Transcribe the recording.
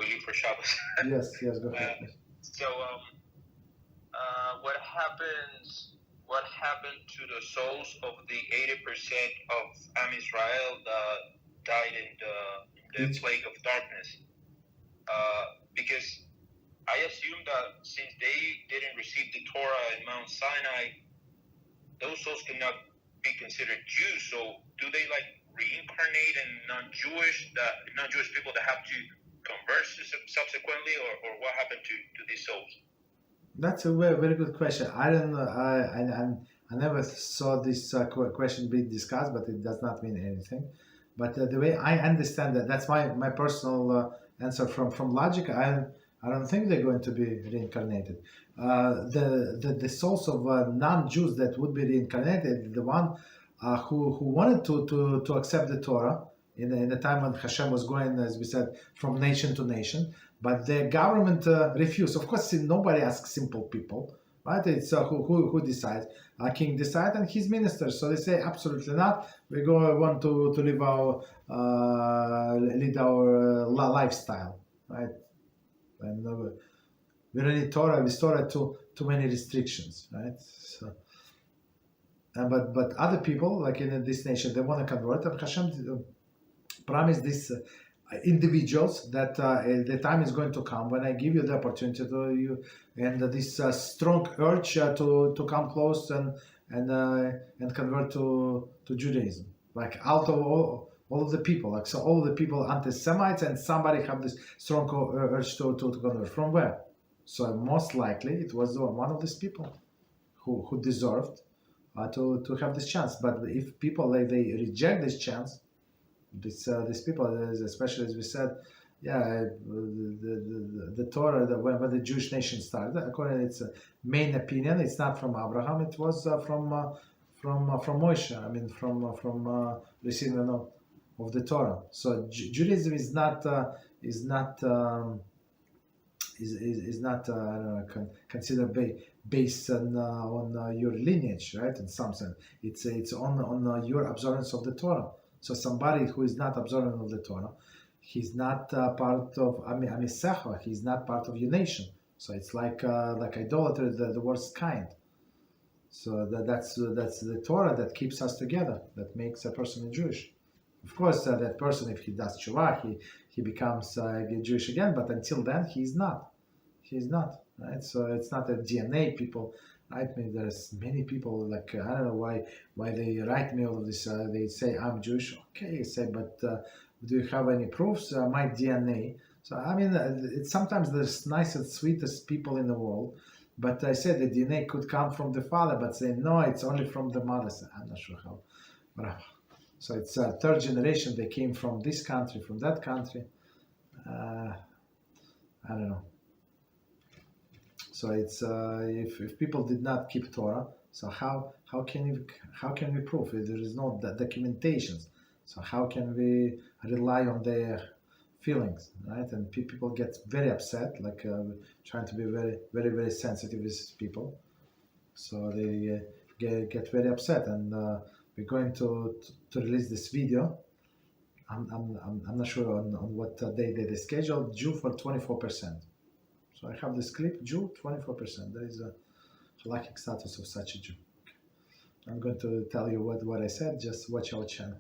we leave for Shabbos. Yes, go ahead. So, what happens? What happened to the souls of the 80% of Am Israel that died in the plague of darkness? Because I assume that since they didn't receive the Torah in Mount Sinai, those souls cannot be considered Jews. So do they like reincarnate in non-Jewish people that have to convert subsequently, or what happened to these souls? That's a very, very good question. I don't know. I never saw this question being discussed, but it does not mean anything. But the way I understand that's my personal answer from logic. I don't think they're going to be reincarnated. The souls of non-Jews that would be reincarnated, the one who wanted to accept the Torah in the time when HaShem was going, as we said, from nation to nation, but the government refused. Of course, nobody asks simple people, right? It's who decides. King decides and his ministers. So they say absolutely not. We want to live our lead our lifestyle, right? And we don't need Torah. We Torah too many restrictions, right? So, but other people, like in this nation, they want to convert. And Hashem promised these individuals that the time is going to come when I give you the opportunity to you, and this strong urge to come close and convert to Judaism, like out of all of the people, like so all of the people anti-Semites, and somebody have this strong urge to convert. From where? So most likely it was one of these people who deserved to have this chance. But if people they reject this chance, these people, especially as we said, the Torah, when the Jewish nation started, according to its main opinion, it's not from Abraham, it was from Moshe. I mean, from receiving of the Torah. So Judaism is not considered based on your lineage, right? In some sense, it's on your observance of the Torah. So somebody who is not observant of the Torah, he's not part of Amisecha. He's not part of your nation. So it's like idolatry, the worst kind. So that's the Torah that keeps us together, that makes a person Jewish. Of course, that person, if he does tshuva, he becomes Jewish again. But until then, he's not. He's not, right? So it's not a DNA people. Right? I mean, there's many people, like, I don't know why they write me all of this. They say, I'm Jewish. Okay, you say, but do you have any proofs? My DNA. So, I mean, it's sometimes there's nice and sweetest people in the world, but I said the DNA could come from the father, but say, no, it's only from the mother. So I'm not sure how. But, so it's third generation. They came from this country, from that country. I don't know. So it's if people did not keep Torah, so how can we prove it? There is no documentations. So how can we rely on their feelings, right? And people get very upset, like trying to be very, very, very sensitive with people. So they get very upset, and we're going to release this video. I'm not sure on what day they scheduled, due for 24%. So I have this clip, Jew, 24%. There is a halakhic status of such a Jew. I'm going to tell you what I said. Just watch our channel.